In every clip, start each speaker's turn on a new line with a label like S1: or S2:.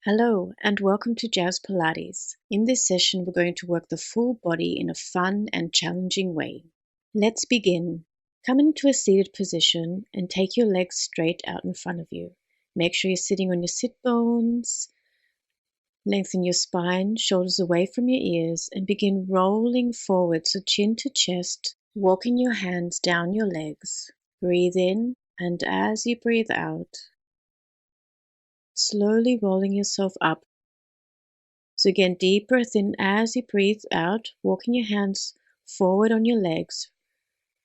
S1: Hello and welcome to Jazz Pilates. In this session, we're going to work the full body in a fun and challenging way. Let's begin. Come into a seated position and take your legs straight out in front of you. Make sure you're sitting on your sit bones. Lengthen your spine, shoulders away from your ears, and begin rolling forward, so chin to chest, walking your hands down your legs. Breathe in, and as you breathe out, slowly rolling yourself up. So again, deep breath in as you breathe out, walking your hands forward on your legs,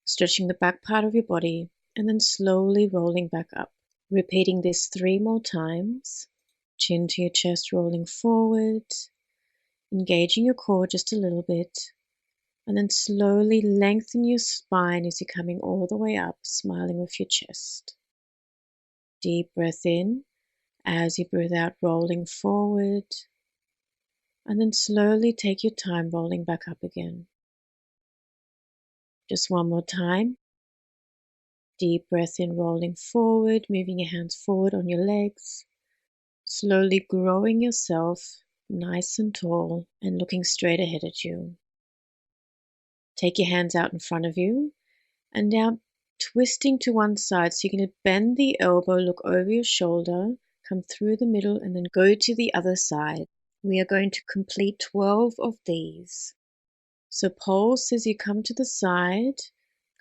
S1: stretching the back part of your body, and then slowly rolling back up. Repeating this 3 more times. Chin to your chest, rolling forward, engaging your core just a little bit, and then slowly lengthen your spine as you're coming all the way up, smiling with your chest. Deep breath in as you breathe out, rolling forward, and then slowly take your time rolling back up again. Just one more time. Deep breath in, rolling forward, moving your hands forward on your legs, slowly growing yourself nice and tall and looking straight ahead at you. Take your hands out in front of you and now twisting to one side. So you're going to bend the elbow, look over your shoulder, come through the middle, and then go to the other side. We are going to complete 12 of these. So pulse as you come to the side,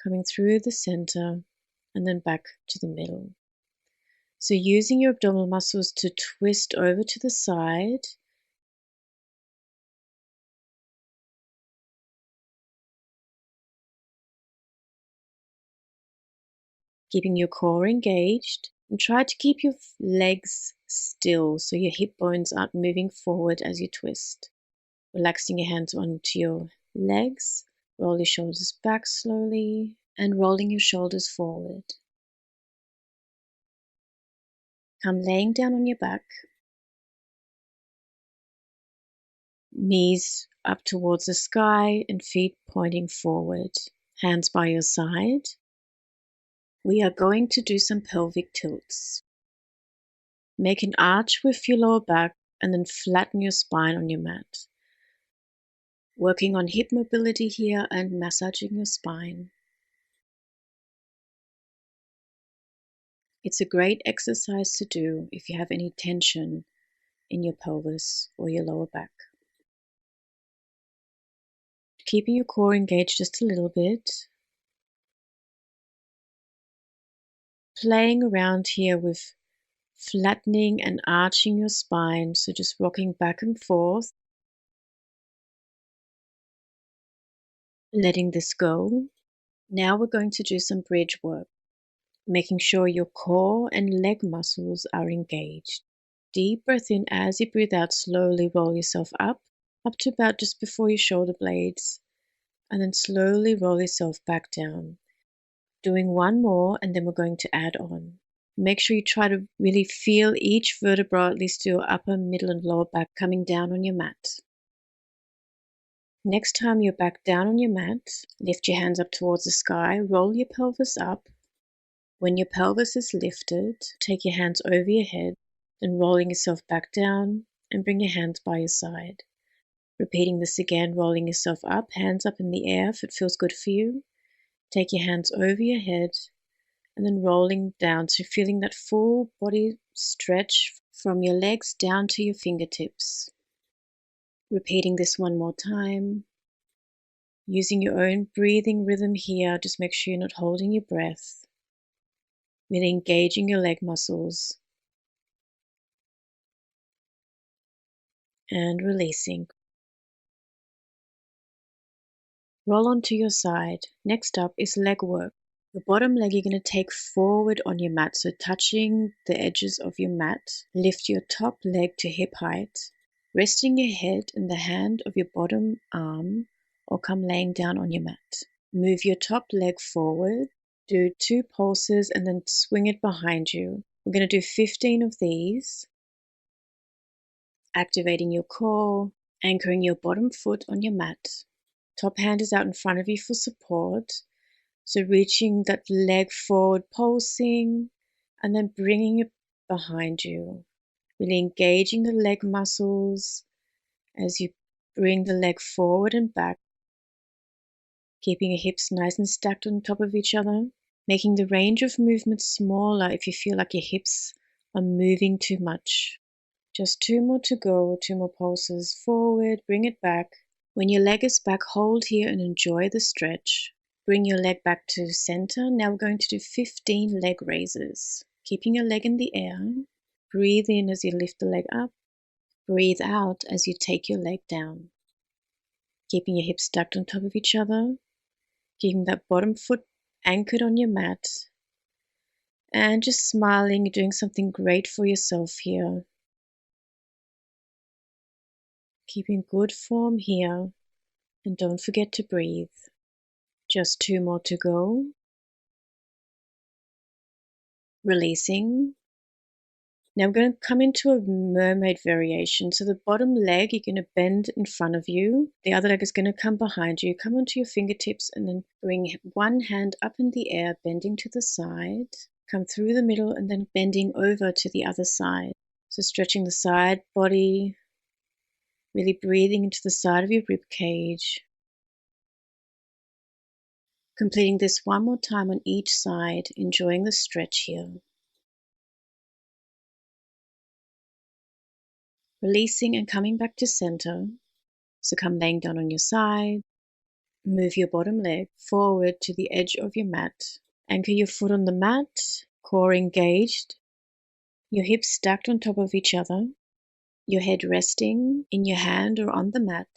S1: coming through the center, and then back to the middle. So using your abdominal muscles to twist over to the side. Keeping your core engaged, and try to keep your legs still so your hip bones aren't moving forward as you twist. Relaxing your hands onto your legs, roll your shoulders back slowly, and rolling your shoulders forward. Come laying down on your back, knees up towards the sky and feet pointing forward, hands by your side. We are going to do some pelvic tilts. Make an arch with your lower back and then flatten your spine on your mat. Working on hip mobility here and massaging your spine. It's a great exercise to do if you have any tension in your pelvis or your lower back. Keeping your core engaged just a little bit. Playing around here with flattening and arching your spine, so just rocking back and forth. Letting this go. Now we're going to do some bridge work, making sure your core and leg muscles are engaged. Deep breath in as you breathe out, slowly roll yourself up to about just before your shoulder blades, and then slowly roll yourself back down. Doing one more and then we're going to add on. Make sure you try to really feel each vertebra, at least your upper, middle and lower back, coming down on your mat. Next time you're back down on your mat, lift your hands up towards the sky, roll your pelvis up. When your pelvis is lifted, take your hands over your head, then rolling yourself back down and bring your hands by your side. Repeating this again, rolling yourself up, hands up in the air if it feels good for you. Take your hands over your head and then rolling down, so feeling that full body stretch from your legs down to your fingertips. Repeating this one more time. Using your own breathing rhythm here, just make sure you're not holding your breath. Really engaging your leg muscles. And releasing. Roll onto your side. Next up is leg work. The bottom leg you're going to take forward on your mat, so touching the edges of your mat. Lift your top leg to hip height, resting your head in the hand of your bottom arm, or come laying down on your mat. Move your top leg forward, do 2 pulses and then swing it behind you. We're going to do 15 of these. Activating your core, anchoring your bottom foot on your mat. Top hand is out in front of you for support. So reaching that leg forward, pulsing, and then bringing it behind you. Really engaging the leg muscles as you bring the leg forward and back, keeping your hips nice and stacked on top of each other, making the range of movement smaller if you feel like your hips are moving too much. Just 2 more to go, 2 more pulses. Forward, bring it back. When your leg is back, hold here and enjoy the stretch. Bring your leg back to center. Now we're going to do 15 leg raises. Keeping your leg in the air. Breathe in as you lift the leg up. Breathe out as you take your leg down. Keeping your hips stacked on top of each other. Keeping that bottom foot anchored on your mat. And just smiling, doing something great for yourself here. Keeping good form here. And don't forget to breathe. Just 2 more to go. Releasing. Now I'm going to come into a mermaid variation. So the bottom leg, you're going to bend in front of you. The other leg is going to come behind you. Come onto your fingertips and then bring one hand up in the air, bending to the side. Come through the middle and then bending over to the other side. So stretching the side body, really breathing into the side of your rib cage. Completing this one more time on each side, enjoying the stretch here. Releasing and coming back to center. So come laying down on your side. Move your bottom leg forward to the edge of your mat. Anchor your foot on the mat, core engaged. Your hips stacked on top of each other. Your head resting in your hand or on the mat.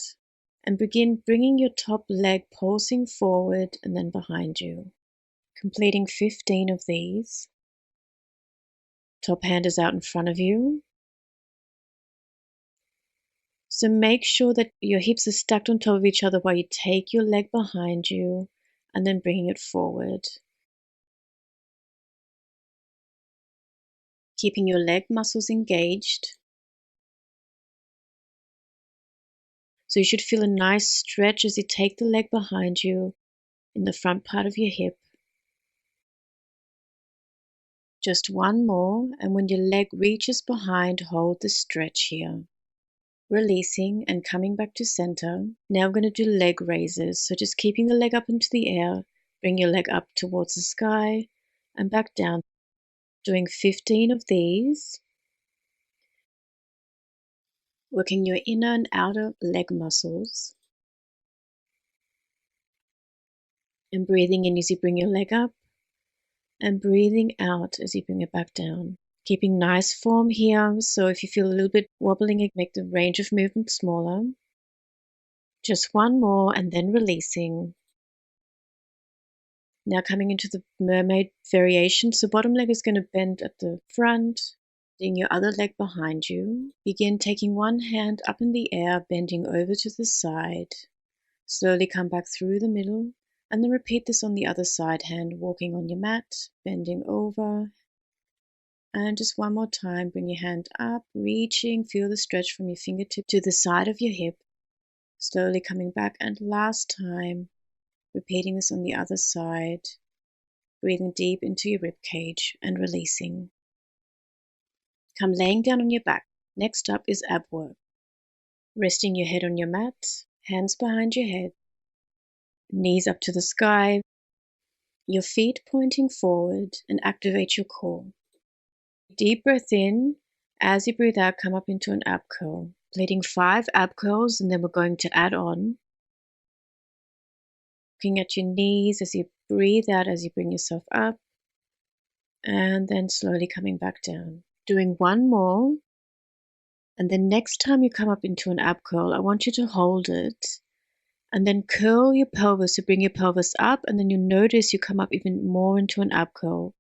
S1: And begin bringing your top leg pulsing forward and then behind you. Completing 15 of these. Top hand is out in front of you. So make sure that your hips are stacked on top of each other while you take your leg behind you and then bringing it forward. Keeping your leg muscles engaged. So you should feel a nice stretch as you take the leg behind you in the front part of your hip. Just one more, and when your leg reaches behind, hold the stretch here. Releasing and coming back to center. Now I'm going to do leg raises. So just keeping the leg up into the air, bring your leg up towards the sky and back down. Doing 15 of these. Working your inner and outer leg muscles. And breathing in as you bring your leg up. And breathing out as you bring it back down. Keeping nice form here. So if you feel a little bit wobbling, make the range of movement smaller. Just one more and then releasing. Now coming into the mermaid variation. So bottom leg is going to bend at the front. Bring your other leg behind you. Begin taking one hand up in the air, bending over to the side. Slowly come back through the middle. And then repeat this on the other side, hand walking on your mat, bending over. And just one more time, bring your hand up, reaching, feel the stretch from your fingertip to the side of your hip. Slowly coming back, and last time, repeating this on the other side, breathing deep into your rib cage and releasing. Come laying down on your back. Next up is ab work. Resting your head on your mat, hands behind your head, knees up to the sky, your feet pointing forward, and activate your core. Deep breath in. As you breathe out, come up into an ab curl. Completing 5 ab curls, and then we're going to add on. Looking at your knees as you breathe out, as you bring yourself up, and then slowly coming back down. Doing one more, and then next time you come up into an ab curl, I want you to hold it, and then curl your pelvis, so bring your pelvis up, and then you'll notice you come up even more into an ab curl.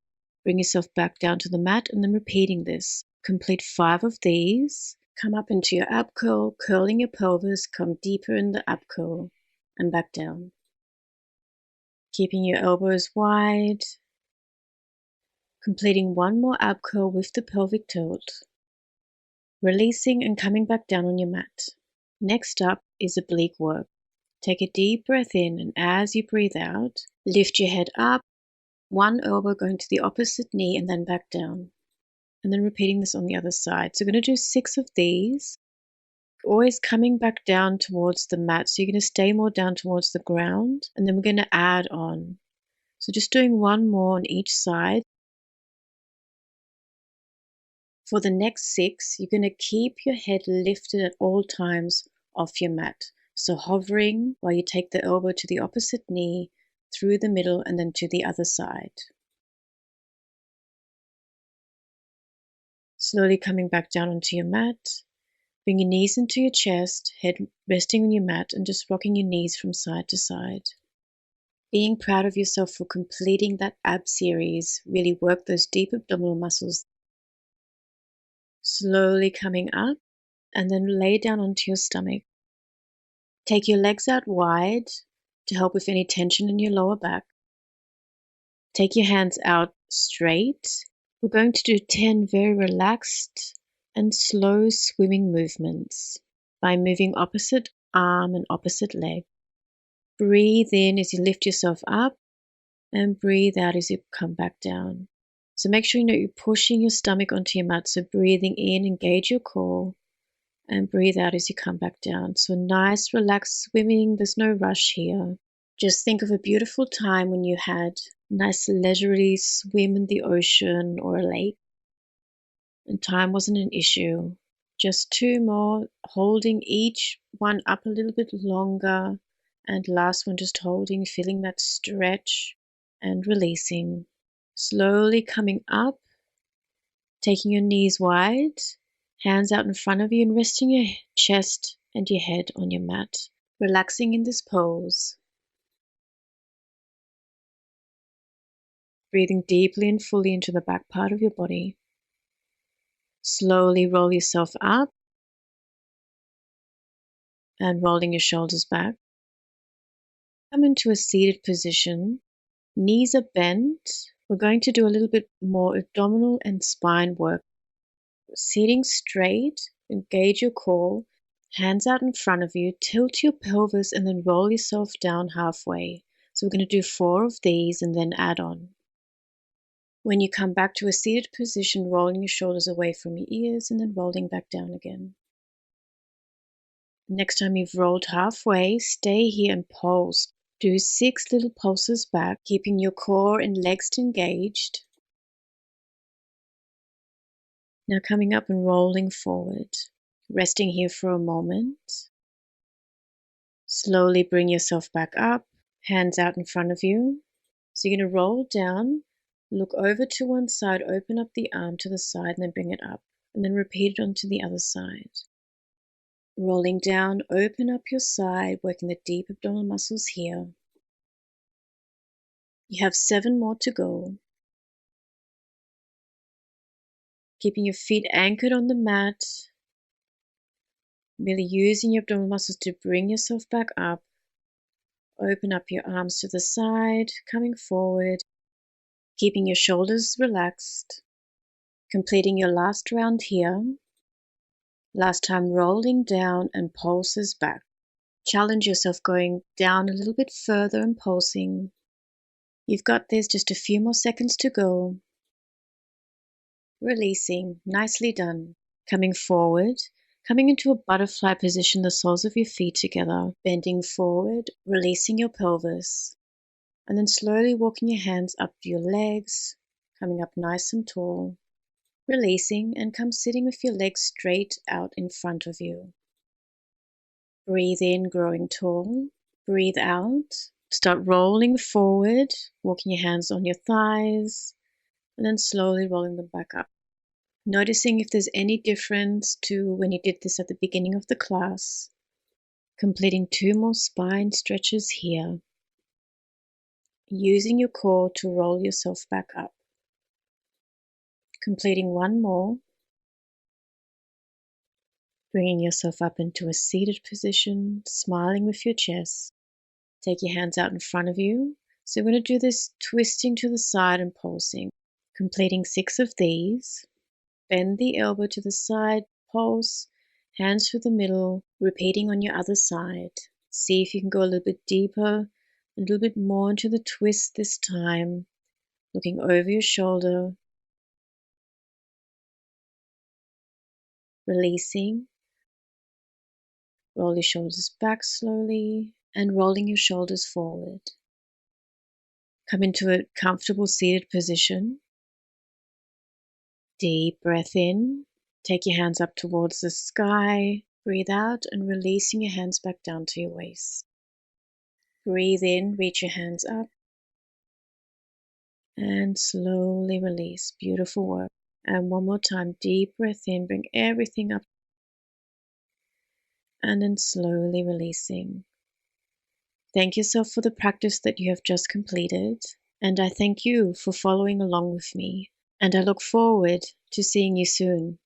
S1: Bring yourself back down to the mat, and then repeating this. Complete 5 of these. Come up into your ab curl, curling your pelvis, come deeper in the ab curl, and back down. Keeping your elbows wide. Completing one more ab curl with the pelvic tilt. Releasing and coming back down on your mat. Next up is oblique work. Take a deep breath in, and as you breathe out, lift your head up, one elbow going to the opposite knee and then back down. and then repeating this on the other side. So we're going to do 6 of these, always coming back down towards the mat. So you're going to stay more down towards the ground, and then we're going to add on. So just doing 1 more on each side. For the next 6, you're going to keep your head lifted at all times off your mat. So hovering while you take the elbow to the opposite knee, through the middle, and then to the other side. Slowly coming back down onto your mat. Bring your knees into your chest, head resting on your mat, and just rocking your knees from side to side. Being proud of yourself for completing that ab series. Really work those deep abdominal muscles. Slowly coming up, and then lay down onto your stomach. Take your legs out wide to help with any tension in your lower back. Take your hands out straight. We're going to do 10 very relaxed and slow swimming movements by moving opposite arm and opposite leg. Breathe in as you lift yourself up, and breathe out as you come back down. So make sure you know you're pushing your stomach onto your mat. So breathing in, engage your core, and breathe out as you come back down. So nice, relaxed swimming. There's no rush here. Just think of a beautiful time when you had a nice leisurely swim in the ocean or a lake, and time wasn't an issue. Just 2 more, holding each one up a little bit longer, and last one just holding, feeling that stretch and releasing. Slowly coming up, taking your knees wide, hands out in front of you, and resting your chest and your head on your mat. Relaxing in this pose. Breathing deeply and fully into the back part of your body. Slowly roll yourself up and rolling your shoulders back. Come into a seated position. Knees are bent. We're going to do a little bit more abdominal and spine work. Sitting straight, engage your core, hands out in front of you, tilt your pelvis, and then roll yourself down halfway. So we're going to do 4 of these and then add on. When you come back to a seated position, rolling your shoulders away from your ears and then rolling back down again. Next time you've rolled halfway, stay here and pulse. Do 6 little pulses back, keeping your core and legs engaged. Now coming up and rolling forward, resting here for a moment. Slowly bring yourself back up, hands out in front of you. So you're going to roll down, look over to one side, open up the arm to the side, and then bring it up. And then repeat it onto the other side. Rolling down, open up your side, working the deep abdominal muscles here. You have 7 more to go. Keeping your feet anchored on the mat. Really using your abdominal muscles to bring yourself back up. Open up your arms to the side, coming forward. Keeping your shoulders relaxed. Completing your last round here. Last time rolling down and pulses back. Challenge yourself going down a little bit further and pulsing. You've got this, just a few more seconds to go. Releasing, nicely done. Coming forward, coming into a butterfly position, the soles of your feet together, bending forward, releasing your pelvis. And then slowly walking your hands up your legs, coming up nice and tall. Releasing and come sitting with your legs straight out in front of you. Breathe in, growing tall. Breathe out. Start rolling forward, walking your hands on your thighs, and then slowly rolling them back up. Noticing if there's any difference to when you did this at the beginning of the class. Completing 2 more spine stretches here. Using your core to roll yourself back up. Completing 1 more. Bringing yourself up into a seated position, smiling with your chest. Take your hands out in front of you. So we're going to do this twisting to the side and pulsing. Completing 6 of these. Bend the elbow to the side, pulse, hands through the middle, repeating on your other side. See if you can go a little bit deeper, a little bit more into the twist this time. Looking over your shoulder. releasing. Roll your shoulders back slowly and rolling your shoulders forward. Come into a comfortable seated position. Deep breath in. Take your hands up towards the sky. Breathe out and releasing your hands back down to your waist. Breathe in, reach your hands up. And slowly release. Beautiful work. And one more time, deep breath in, bring everything up. And then slowly releasing. Thank yourself for the practice that you have just completed. And I thank you for following along with me. And I look forward to seeing you soon.